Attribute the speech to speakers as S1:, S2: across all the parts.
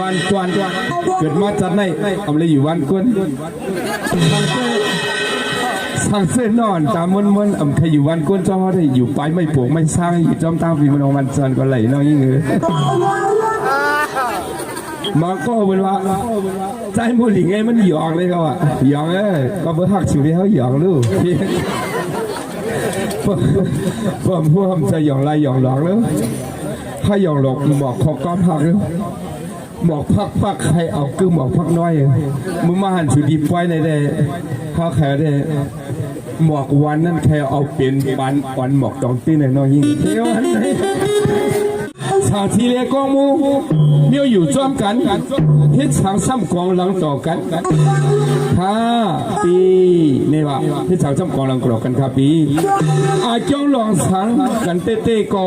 S1: วันจวนเกิดมาจัดในอำเลยอยู่วันกวนสังเสนอนตามมันอำใครอยู่วันกวนจ้อได้อยู่ไปไม่ปลูกไม่สร้างอยู่จอมตามฝีมันวันจันก็ไหลน้อยยิ่งเลยมาก็เป็นว่าใจมูหลิงไงมันหยองเลยเขาอะหยองก็เบอร์หักชีวิตเขาหยองลูกผมพูดจะหยองไรหยองหลอกแล้วถ้าหยองหลอกหมอกขอกก้อนผักแล้วหมอกพักใครเอากึ่งหมอกพักน้อยมึงมาหันสุดีไฟในเด้ข้าแค่ได้หมอกวันนั่นแค่เอาเป็นวันหมอกจองตีนน้อยยิ่งเที่ยวอันไหนชาทีเล็กกองมูเมียวอยู่จ้อมกันเฮ็ดสังซ้ำกองหลังต่อกัน5 ปีนี่ว่าเฮ็ดสังซ้ำกองหลังต่อกัน5 ปีอาจ้องลองสังกันเต้ก็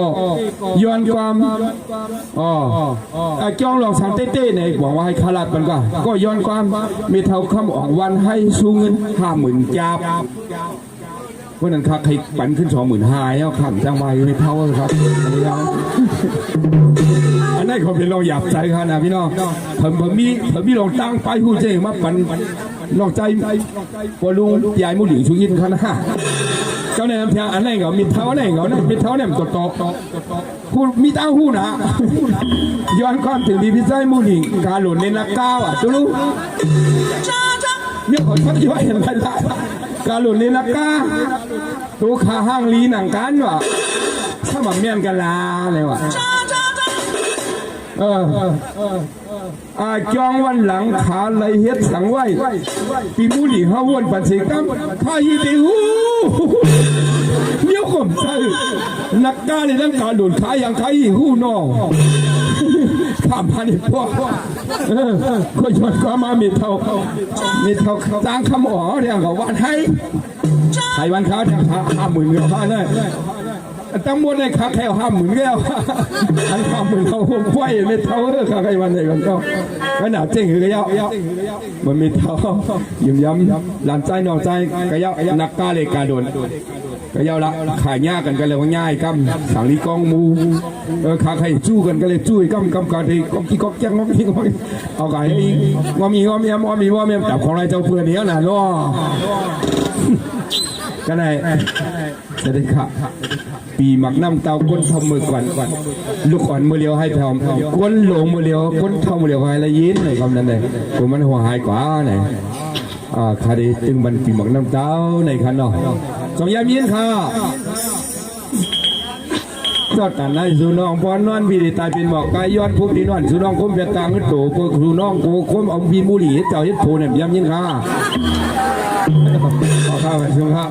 S1: ย้อนความอาจ้องลองสังเต้ในบอกว่าให้ขลัดมันก็ย้อนความมีเท่าคำออกวันให้สูงเงิน50,000 จาบเพราะนั้นครับใครปั่นขึ้น25,000แล้วขับจังไว้ไม่เท่าครับอันนั้นเขาเป็นเราหยาบใจครับนะพี่น้องผมมีลองตั้งไปผู้เจ้มาปั่นลองใจพอลุงยายมุหลิงชุยินครับนะเจ้าในน้ำเพียงอันนั้นเขามีเท่าไหนเขาเนี่ยมีเท่าเนี่ยตัวโตผู้มีตั้งหูนะย้อนความถึงดีพิจัยมุหลิงการหล่นในนักก้าวอ่ะจุ๊ลุเนี่ยขอชักย้อยเห็นไรละการหลุดนี่นักกาตัวขาห้างลีหนังกันวะถ้าแบบเมียนกันลาเลยวะจองวันหลังขาเลยเฮ็ดสังไว้ปีมูหลีห้าวนปัจเจกัมข้ายีติหูเนี้ยข่มใจนักกาในร่างการหลุดขาอย่างขายีหูนอข้ามาในพ่อก็ย้อนก็มามีเท่าจ้างคำอ๋อเรื่องของวันให้ใครวันค้าจะ50,000เงินบ้านเลยตั้งหมดเลยครับแค่50,000แก้วอัน50,000เราไหวไม่เท่าใครวันไหนกันก็หนาวเจ๋งคือกระยามันมีเท่ายิ้มย้ำหลานใจนองใจกระยานักกาเลยกาโดนก็ยาวละขายยากกันกันเลยว่าง่ายกัมสังลีกองมูขาใครจู้กันก็เลยจู้กัมการที่ก๊อกกี้ก๊อกแจ้งก๊อกกี้ก๊อกเอาไก่ว่ามีจับของอะไรเจ้าเพื่อนเนี้ยนะล้อก็ได้สวัสดีครับปีหมักน้ำเตาก้นทำมือก่อนลูกอ่อนมือเลี้ยวให้ทำก้นหลงมือเลี้ยวก้นทำมือเลี้ยวให้ละยิ้มเลยคำนั้นเลยผมมันหัวหายกว่าไหนคดีตึงบันปีหมักน้ำเตาในคันเนาะสองยามยินค่ะจอดกันในสุน้องพรนอนพี่ตายเป็นหมอกกายย้อนพุกดีนอนสุน้องคมเพียตางขึ้นโตพวกสุน้องโกคมเอาพีมูหลีเจ้าเฮ็ดโผเนี่ยยามยินค่ะขอข้าวไปชมครับ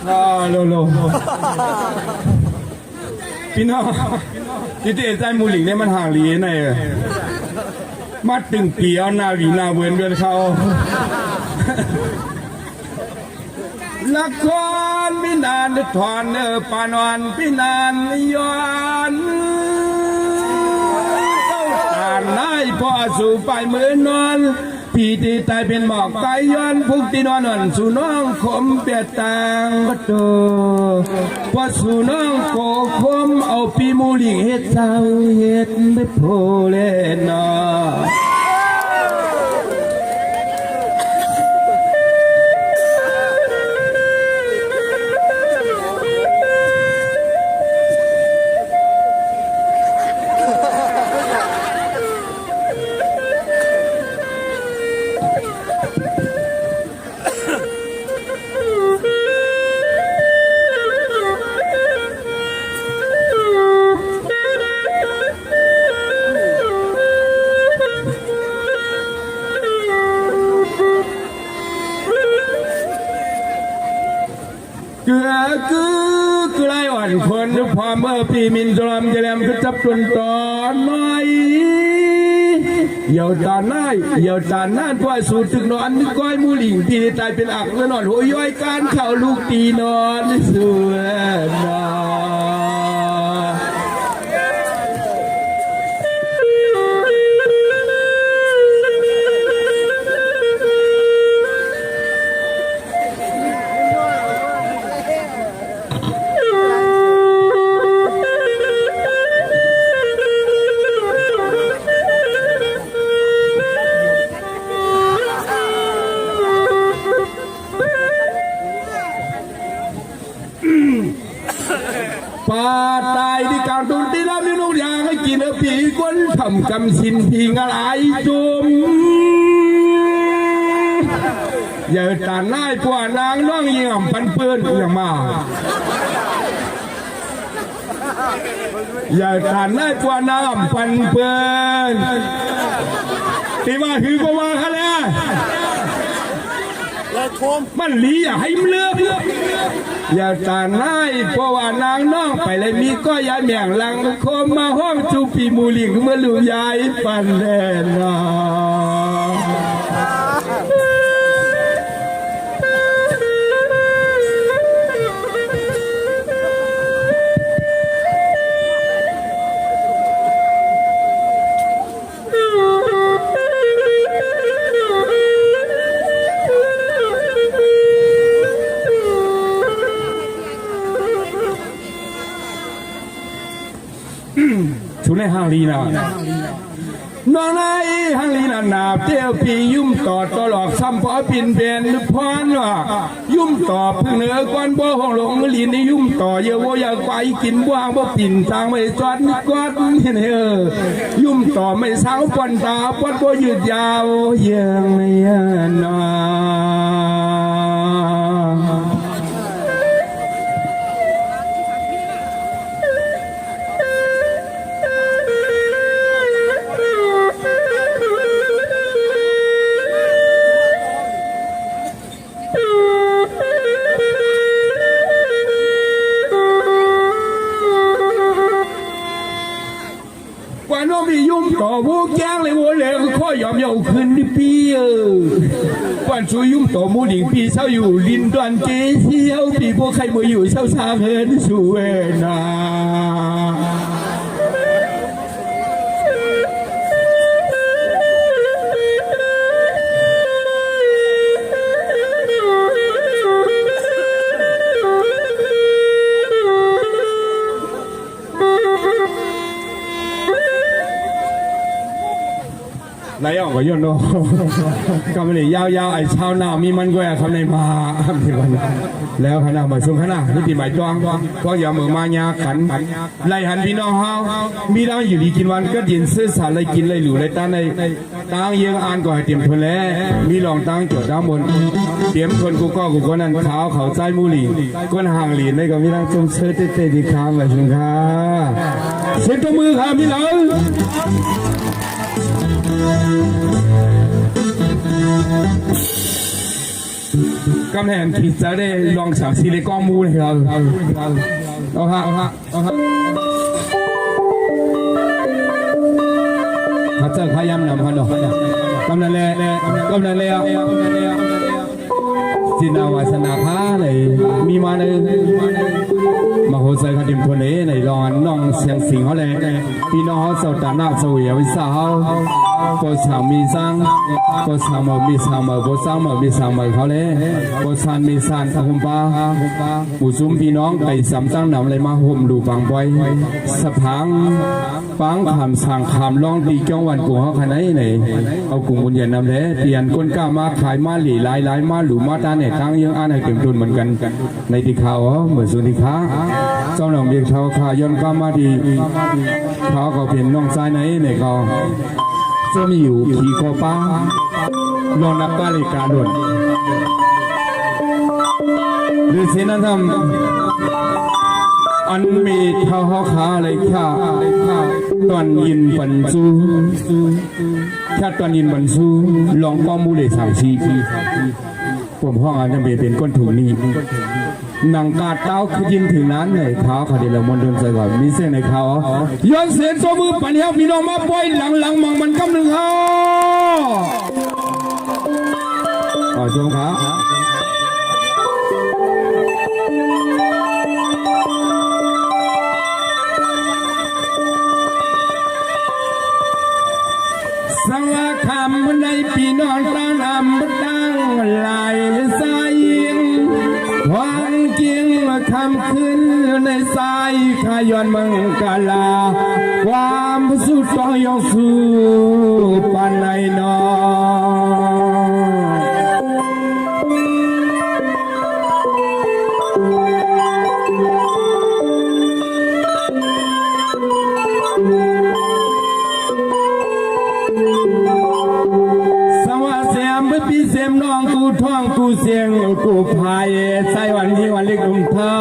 S1: โลพี่น้องที่เตะใจมูหลิงเนี่ยมันห่างหลีในมาตึงเปียวนาวีนาเวินเดือนเขาละครพี่นานถอนปานอนพี่นานย้อนตานนายพ่อสู่ไปมือนอนพี่ที่ตายเป็นหมอกตายย้อนพุกที่นอนสู่น้องขมเปียตางก็โตพอสู่น้องโกคมเอาปีมูลิงเฮ็ดเจ้าเฮ็ดไม่โพเลนอเกือคือไรอ่อนคนพอเมื่อปีมินจรมจะแลมก็จับตุนตอนน้อยเยาวตาหน้าเยาวตาหน้าตัวสูดถึงนอนนึกก้อยมูหลิงปีตายเป็นอักแล้วนอนหัวย้อยการเข่าลูกตีนอนสวยนาป่าตายที่กลางตุนที่เราไม่รู้อย่างให้กินผีก้นทำกำสินพีงอะไรจมอย่าตาหน้าพวกนางน้องยิ่งพันเปื้อนอย่างมาอย่าตาหน้าพวกนางพันเปื้อนที่ว่าคือก็ว่าเขาแล้วมันหลีอย่าให้มันเลือกอย่าตาหน้าเพราะว่านางน้องไปเลยมีก็ยายแมงลังคมมาห้องจูปีมูลิงเมื่อลูกยายปันแน่นอชุนในห้างลีนะน้องนายห้างลีนานาเที่ยวปียุ่มต่อตลอดซ้ำพอปินเป็นพรว่ายุ่มต่อพึ่งเหนือก้อนบ่ห้องหลงลีนยุ่มต่อเยอะว่าอยากไปกินบ้างบ่ปิ่นทางไม่จอดนิก้อนเห็นยุ่มต่อไม่เศร้าปนตาปนบ่ยืดยาวยังไม่นอน้องมียุ่มต่อพวกแจ้งเลยวัวเหลวข้อยอมยาวขึ้นดิปีวันช่วยยุ่มต่อมูดิ่งปีเศร้าอยู่ลินดวนเจียวปีพวกใครมืออยู่เศร้าซาเฮินสูเวนาไรออกก็ย้อนโนก็ไม่ได้ยาวๆไอ้ชาวนามีมันแกว่คำในมาที่วันแล้วขณะมาช่วงขณะนิติหมายจองก็อย่าเหมือมายาขันไล่หันพี่น้องเฮามีเราอยู่ดีกินวันก็ยินซื้อสารเลยกินเลยหลูเลยตั้งในตั้งเยืองอ่านก่อนเตรียมทนแล้วมีลองตั้งจดด้านบนเตรียมทนกูก็นั่นเท้าเขาใจมูหลีก้นห่างหลีนได้ก็มีเราจงเชิดเตะดีค้างเลยช่วงค่ะเซ็นตัวมือค่ะพี่น้อง Thank you. กำแพงคิดจะได้ลองสาวซีเลกอมูเลยครับเอาฮะเขาเจอขย้ำนำพันดอกกำนันเลยจินาวาสนาพาเลยมีมาเลยมาโหใจเขาดิมทนเลยในรอนน้องเสียงสิงเขาเลยพี่น้องเขาสดานาสวยวิสาเขาก็สามีสร้างก็สามมีสามก็สร้างมีสามเขาเลยก็สานมีสานทำปาผู้ซุ้มพี่น้องไปสามตั้งนำเลยมาห่มดูบางไว้สะพังปังคำสั่งคำร้องตีจ้องวันกูเขาขนาดไหนเอากลุ่มบุญเย็นนำเลยเปลี่ยนก้นก้ามาขายมาหลีหลายมาหลูมาตาเนี่ยตั้งยังอ่านให้เต็มทุนเหมือนกันในที่ข่าวเหมือนสุนิค้าเจ้าหน้าเบียกชาวขาย้อนก้ามาดีเขาก็เปลี่ยนน้องซ้ายไหนเนี่ยก็จะมีอยู่ขี่คอป้าลองนับก้าเลยการด่วนหรือเสนาธรรมอันมีเท้าขาเลยค่ะตอนยินปันซูแค่ตอนยินปันซูลองก้อมูเลยสามชีผมห้องอันจะเป็นก้นถุงนี้หนังกาดเต้าคือยินถึงนั้นเลยเท้าเขาเดี๋ยวเรามนเดินใส่ก่อนมีเส้นในเขาย้อนเสียนโซมือปันเหี้ยพี่น้องมาปล่อยหลังมองมันกำหนึ่งฮ่าชมครับสังคำในพี่น้องตั้งนำตั้งหลายสายหวังเกียงคำขึ้นในสายขย้อนมังกาลาความสุดต้องยองสู้ปันในนอพี่เสียมน้องกูท่องกูเสียงกูพายใส่วันที่วันเล็กลุ่มเธอ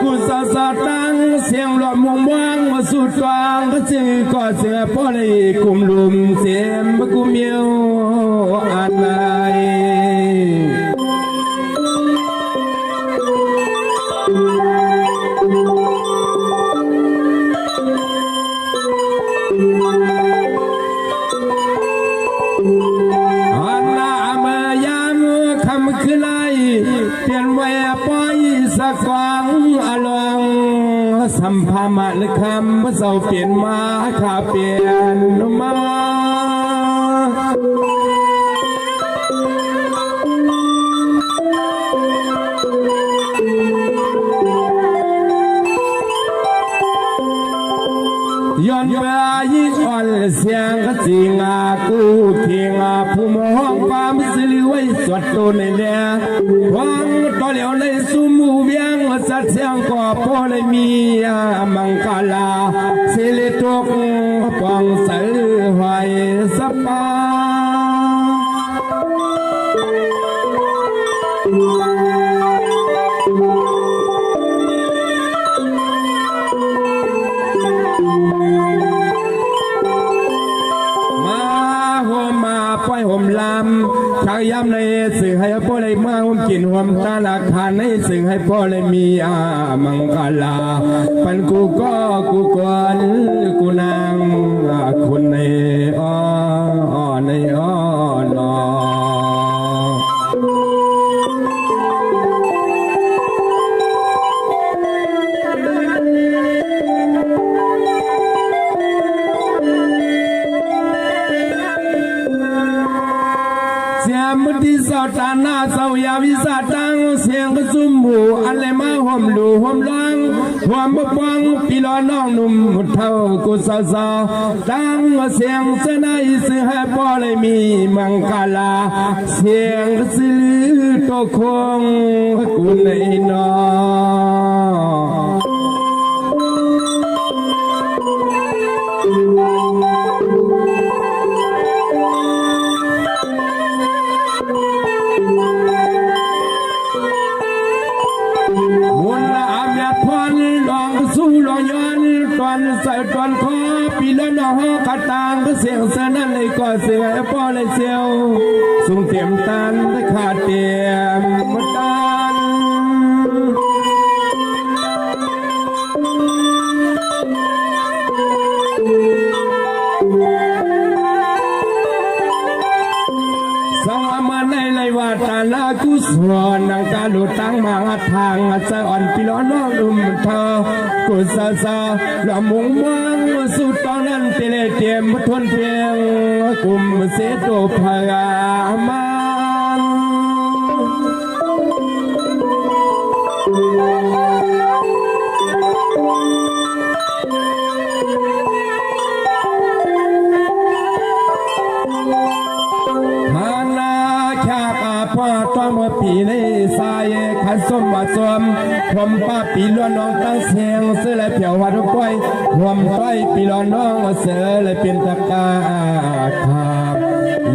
S1: กูสาสาตั้งเสียงหลอดมองว่างมาสุดฟางก็เสียงก็เสียพ่อเลยกลุ่มลุมเสียมกูเมียวอะไรคือไรเปลี่ยนแหวปอยสักวังอลองสัมภาระหรือคำเมื่อเสาเปลี่ยนมาขาเปลี่ยนมาย้อนไปยิ่งอ่อนเสียงก็จริงกูเทียงผู้มองความสิริไว้สวดตัวในเลี้ยหวังต่อเหลียวในสุมูเบียงสัตเสียงก็พอเลยมีมังกาลาเสลตุกปองใสหอยสปาปล่อยห่มลำชักย้ำในสื่อให้พ่อเลยมาห่มกินห่มตาหลักฐานในสื่อให้พ่อเลยมีมังกาลาปันกูก็กูกวนกูนางคุณในในนอมุติสาวตาหน้าสาวยาวิสาตังเสียงกระซุ่มหมู่อะไรมาห่มดูห่มลังห่มบะปังปีล้อน้องหนุ่มเท่ากุศลตั้งเสียงเสนายสื่อให้พ่อเลยมีมังกาลาเสียงสื่อโตคงกุนในนอใส่ตอนคอปีละนอขัดตางก็เสียงเสนั่นเลยก็เสียงพ่อเลยเสียวส่งเต็มตันได้ขาดเตียมมาตา สะอ่อนปีล้อน้องดุมเธอกุศลสาละมุงมังสุดตอนนั้นเตเลเตรียมทนเพียงกุมเสโตพยามันพ่อต้อมปีในสายขันสมบัติสมผมป้าปีล้วนน้องตั้งเสียงเสือและเผียววัดก้อยผมต้อยปีล้วนน้องเสือและเป็นตะกาขาบ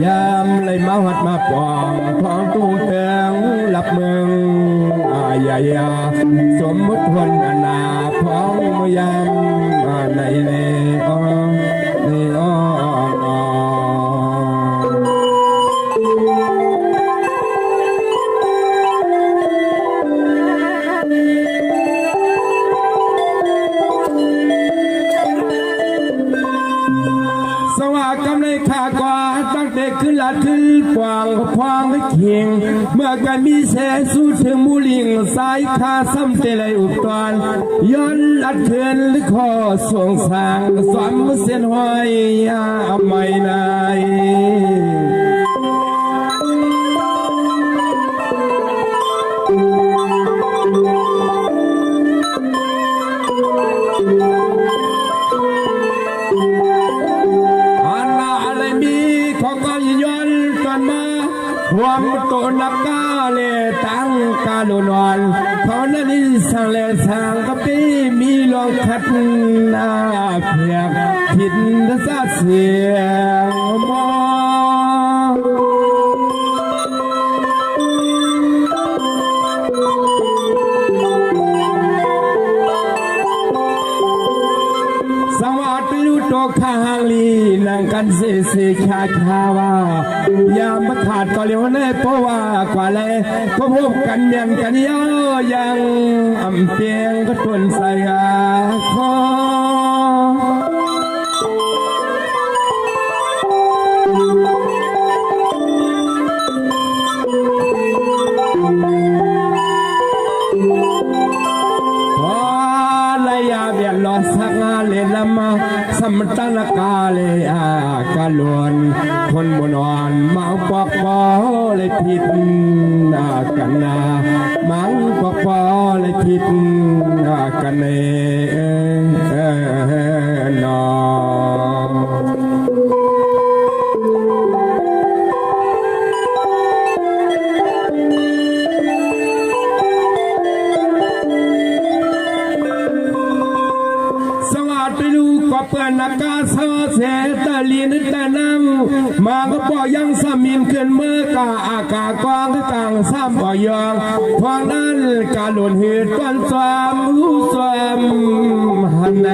S1: ยามเลยมาหัดมาปองท้องตู้เตียงหลับเมืองยายาสมมุติคนนาพ้องมยามในในอ้อในอ้อขึ้นละขึ้นกวางพวางไม่เคียงเมื่อกันมีแสสู้ถึงมูลิงสายคาซ้ำเตลัยอุปตอนย้อนลัดเทือนหรือข้อส่งสางสวมเส้นห้อยยาไม่นายความโตนักกาเลตั้งกาโดนอนเขานั่นนี่สังเลสังก็ปีมีลองขัดหน้าเพียกผิดซาเสียงมอสวัสดีโตข้างลีนังกันเสชาชาวายามมาขาดก็เลี้ยวเน่เพราะว่ากว่าเลยก็พบกันเมียนกันเยอะยังอำเพียงก็ทนใส่คอสักเลลมาสมตันกาเลกาลวนคนบนอนมังปอกปอเลยผิดกันนามังปอกปอเลยผิดกันเนอเปิดนักกาเสเสตะลีนตะนังมาก็ปอยังสามินขึ้นเมื่อกาอากาศกว้างกลางซ้ำปอยองทางนั้นกาหล่นเหตุกันสามหูสามหันใน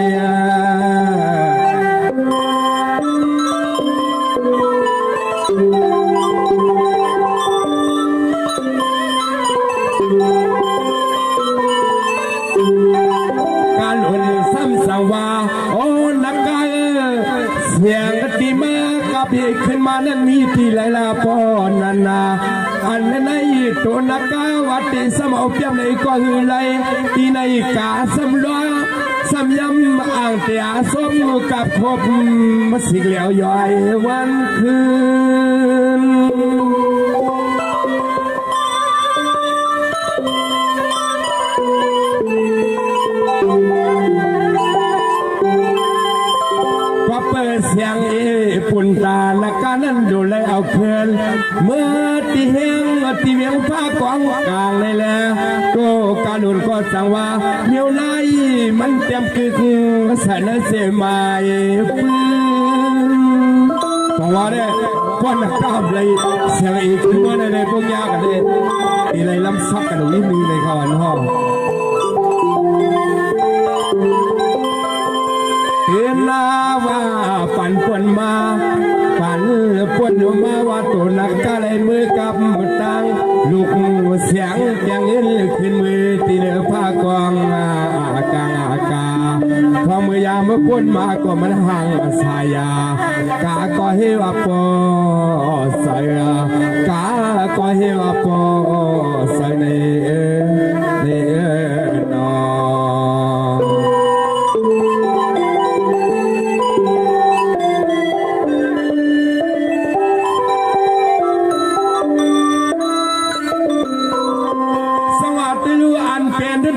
S1: การหล่นซ้ำสังวาเสียงกติมากับพี่ขึ้นมานั้นมีที่ไหลลาปอนันนาอันนั้นในตัวนักกาวัดที่สมเอาเพียงในก็คือไรที่ในกาสำล้อสำยำอ่างเตียสมกับคบมาสิเหลียวย่อยวันคืนเสียงปุ่นตานักการนั้นดูแลเอาเพื่อนเมื่อตีเฮงตีเวียงฟ้ากองกลางเลยแหละก็การหนุนก็สั่งว่าเมียวไล่มันเต็มกึกสารเสียมาฟื้นเพราะว่าเนี่ยก้อนนักกราบเลยเสียงอีกขึ้นมาในพวกยากันเลยตีเลยล้ำซับกันตรงนี้มีในข่าวอันห้องเห็นลาว่าฝันปนมาฝันปนมาว่าตัวนักกาเลยมือกับมือตังลูกเสียงอย่างเงินขึ้นมือตีเนื้อผ้ากองอากาพอมือยามเมื่อปนมาก็มันห่างสายากาก็เฮว่าปอสายกาก็เฮว่าปอสายใน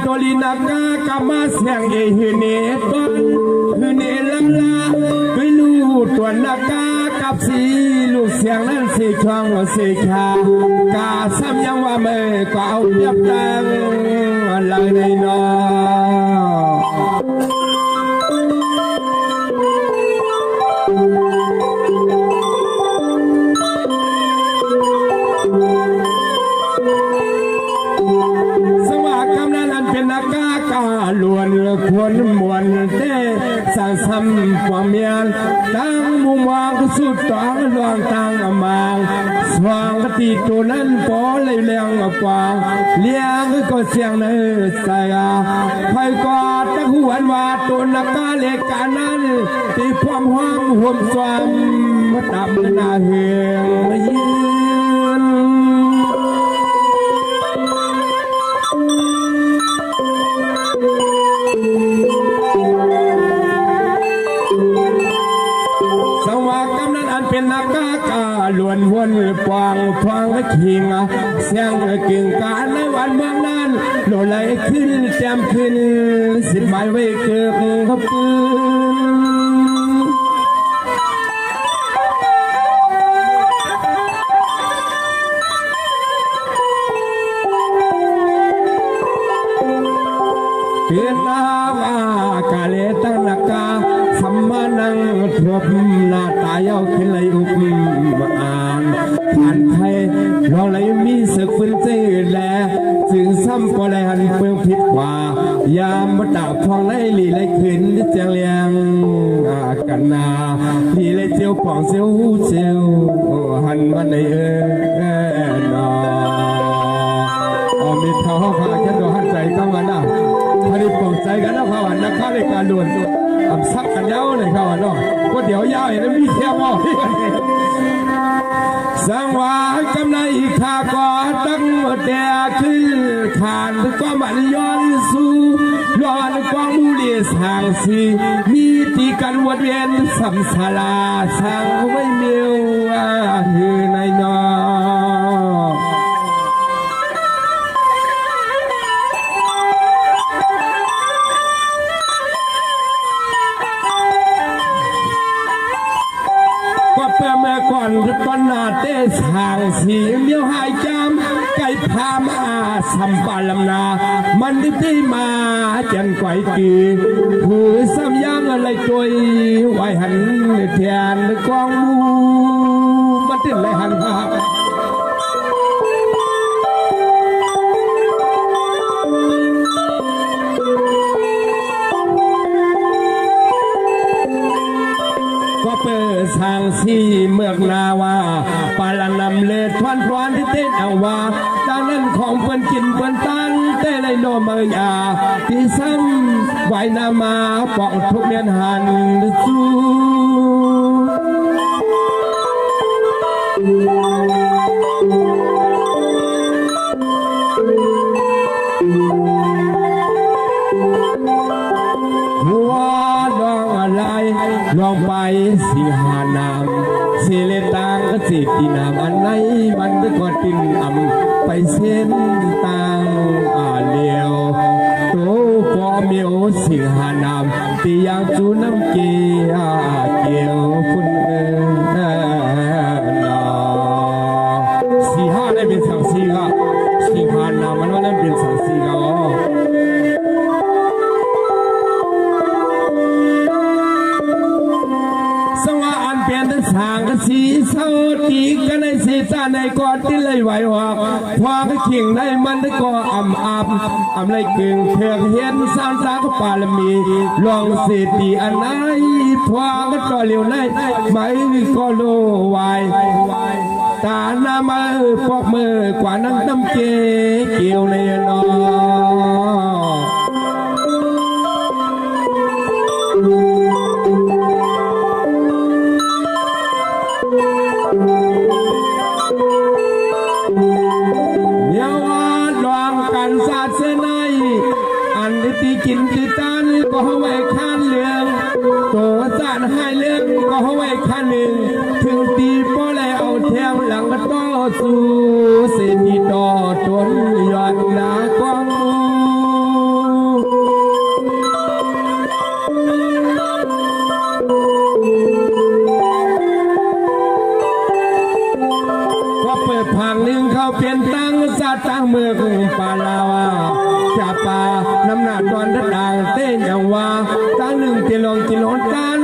S1: ตัวลีนากากามาเสียงเอฮือเนตอนฮือเนลำลาไปลูตัวนากากับสีลูกเสียงนั้นสีคลองสีขากาซ้ำยังว่าเมื่อก็เอาเปรียบดังเลยในนอล้วนควรมวนเต้สร้างซ้ำความเมียนตั้งมุมวางก็สุดต่างลวงต่างอมางสว่างกติตัวนั้นปอเลยเลี้ยงกวางเลี้ยงก็เสียงเนื้อใส่ไฟกอดตะหวนว่าตัวนักกาเล็กกานั้นตีความห้องห่วมสวามดับหน้าเหียงยืนสว่างกำนันอันเป็นนักกากาล้วนวนปวงทวงและขิงเสียงกิ่งการในวันเมืองนั้นโหลไหลขึ้นแจ่มขึ้นสิบไม้ไว้เกือบขปืนเพียนาวากาเลตั้งนักกาสัมมานังทบหน้าตายเอาขึ้นเลยอุปอ่านผ่านไทยเราเลยมีศึกฟื้นใจแลจึงซ้ำก็เลยหันเพื่อผิดกว่ายามมาดาบทองไล่ลีไล่ขึ้นเจียงเลียงกันนาลีไล่เจียวป่องเจียวเจียวหันมาในนอมีเท้าพาแค่ตัวหันใจเข้ามาหน้าพอดีปลงใจกันนะพาวันนักข้าในการด่วนซักกันเย้าเลยครับว่าน้องก็เดี๋ยวยาวเห็นมีเที่ยวว่าที่กันเองสังวากำไรข้าก็ตั้งแต่ขึ้นขานก็มันย้อนสู่ย้อนกองมูลีสางสีมีตีกันวนเวียนสัมสาราสังไม่เมียวฮือในนอก่อนตอนนาเตสางสีเมียวหายจำไก่พามาสัมปาลำนามันได้มาจันไก่กีผู้ซ้ำยังอะไรตัวไว้หันเทียนกองมูมันติดเลยหันมาสางสีเมือกนาวาปาลนำเลทวันพรานที่เต้นเอาว่าดังนั้นของเพื่อนกินเพื่อนตั้งเต้เลยโนเมียที่ซ้ำไหวนามาปองทุกเมียนหันสู้ลองไปสิหานามเสเลตางก็สิตีนามอันไหนมันก็กอดตินอ่ำไปเส้นตางเลียวโตก็เมียวสิหานามตียางจูน้ำเกียเกี่ยวคุณสีห้าได้เป็นสังสีก็สิหานามมันว่านั้นเป็นสังสีก็สางกสีเศร้าตีกันในสีตาในกอดที่เลยไหวหอกพอก็ขิงได้มันได้ก็อ่ำเลยกึ่งเถื่อเห็นสร้างสาก็ปาลมีลองเศรษฐีอันไหนพอก็ต่อเร็วได้ไม่ก็โลวายตาหน้ามือปอกมือกว่านั้นน้ำเกี่ยวในนอตีกินตีตันก็เอาไว้ข้านเลืองตัวจานให้เลืองก็เอาไว้ข้านหนึ่งถึงตีป้อเลยเอาแถวหลังก็ต่อสู้เส้นที่ต่อจนหย่อนหนากองมู นาดอนด่างเต้นอย่างว่าตั้งหนึ่งกิโลกัน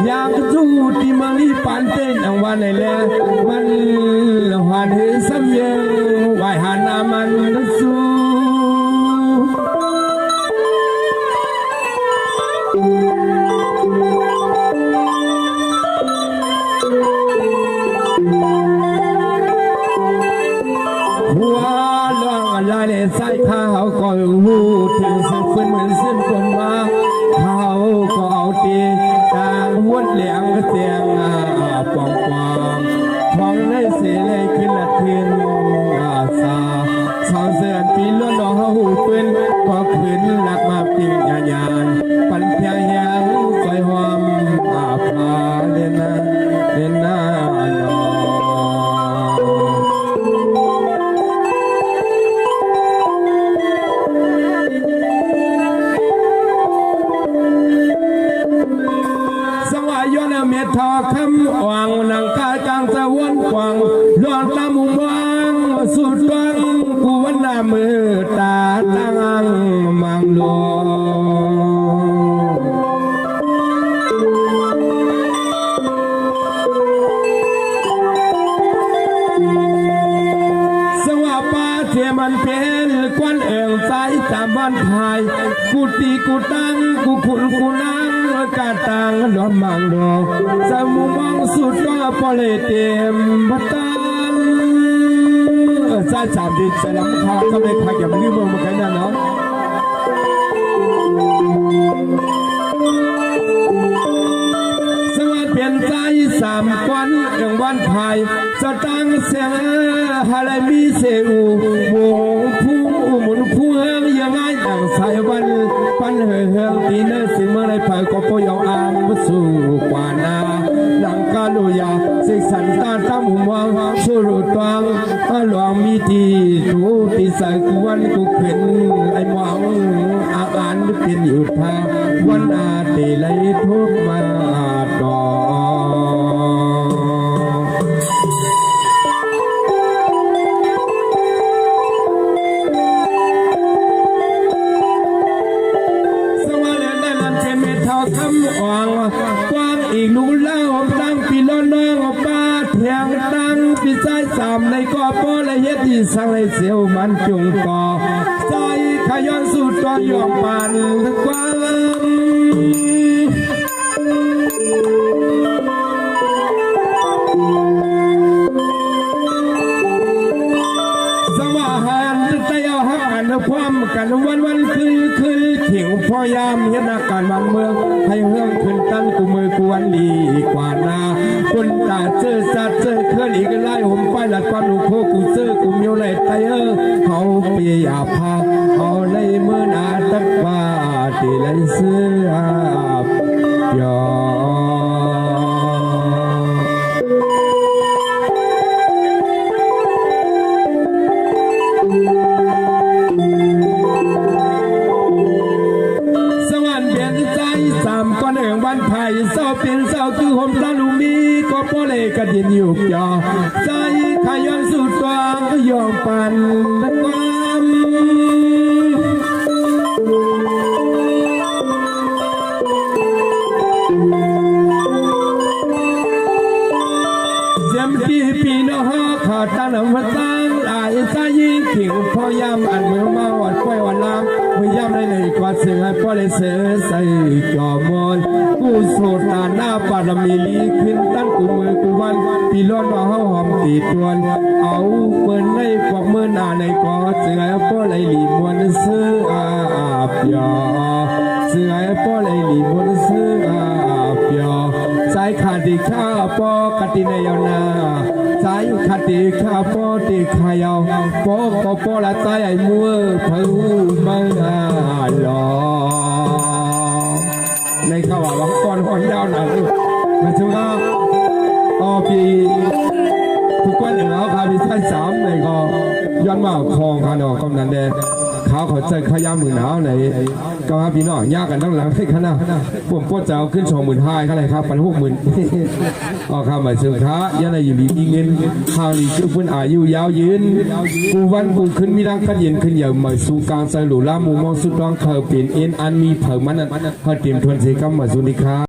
S1: อยากสู้ที่เมืองนี้ปานเต้นอย่างว่าในแลมันหวานเฮซ้ำเยงไหวหานามันสู้หัวล่องอะไรเนี่ยใส่ข้าวก็หูถึงสักคนเหมือนเส้นคนมาเขาก็เอาตีต่างหัวเหลียงก็เสียงปองมองได้เสียเลยขึ้นละขึ้นสาวเสือนปีล้วนดอกหูปืนก็ขึ้นหลักมาปิ้งยานปันเพียงยังคอยหอมพาเล่นนาเม็ดทอคำวางนังกาจังสะวนกวางลอนตามุมวางสุดกวางกูวันหน้ามือตาตั้งมังลสว่าป้าเทียมันเป็นควันเอ่งใสตามบ้านพายกูตีกูตั้งกูขุนกูนั่งกาตังหลอมมังดอกสมุมังสุดก็พอเลยเต็มบัตังใส่สามดินใส่ลำคาก็ไม่พายอย่ามาลืมมือมากันนะเนาะสวัสดีเปลี่ยนใจสามวันอย่างวันพายสตังเสียงฮาเลมีเซอูวงผู้หมุนผู้เฮงยังไงอย่างสายวันปันเฮืองตีเนสิเมื่อไรพายก็ปยองอามสู่กว่านาหลังกาลุยาสิสันตาตามุมวังสุรุตวังหลวงมีทีถูตีใส่กวนกูเป็นไอหวังอาการเป็นอยู่ทางวันอาตีไหลทุกมาดอคำอ่างกว้างอีกลูกเล่าตั้งปีล้อนน้องป้าเทียงตั้งปีใจสามในกอปอและเฮ็ดที่สังเลยเสียวมันจุงก่อใจขย้อนสุดก็ยอมปานกว้างสว่าหันใจเอาหันความกันวันคือเถียงพอยามเห็นอาการบางเมืองให้เฮืองขึ้นตั้งกูมือกูวันดีกว่านาคนตาเจอสัตว์เจอเคลื่อนอีกไล่ผมไปหลัดความหนุกโคกูเจอกูมีอะไรไตเขาเปียพาเขาเลยเมื่อนาตักว่าที่ไรเสื้อยอสามก้อนเอ่งวันไผ่เศร้าเป็นเศร้าคือห่มตาลูมีก็พอเลยกระดินอยู่ยอใจขย้อนสุดกวางก็ยอมปันตะความเสียมปีนหอขาดตาหนังมาตั้งหลายใจยิ่งขิงพอยามอันเมื่อมาวัดไฟวันลามพยายามในกว่าเสือพอได้เสือใส่จอมอนกูโสดตาหน้าปาดมีลีขึ้นตั้งกูมือกูวันปีร้อนมาเฮาหอมตีตวนเอาเปิดในกวักเมื่อนาในกอเสือพอไหลหลีมวนเสืออาบยอเสือพอไหลหลีมวนเสืออาบยอสายขาดที่ข้าปอกติในยานาสายขาดที่ข้าปอตีขายาวปอก็ปอละตายไอ้มัวเผามังหลอในข้าววังก้อนหอยยาวหนังมาถึงก็ปีทุกวันหนึ่งแล้วพาไปใช้สามในก็ย้อนมาคลองกันออกกำนันแดง เขาเขาใจขยำมือหนาวไหนก็ว่าพี่น้องยากกันทั้งหลังให้ขนาดผมป้อจะเอาขึ้น25,000ก็เลยครับปัน60,000เอาคำมาเชิงค้ายันในอยู่ดีเงินข้าวลีชื่อเพื่อนอายุยาวยืนกูวันกูขึ้นมีร่างขัดเย็นขึ้นอย่างมาสู่กลางใส่หลูล่ามูมองสุดร้องเคยเปลี่ยนเอ็นอันมีเผอมันเขาเตรียมทวนเสกรรมมาสุนิคา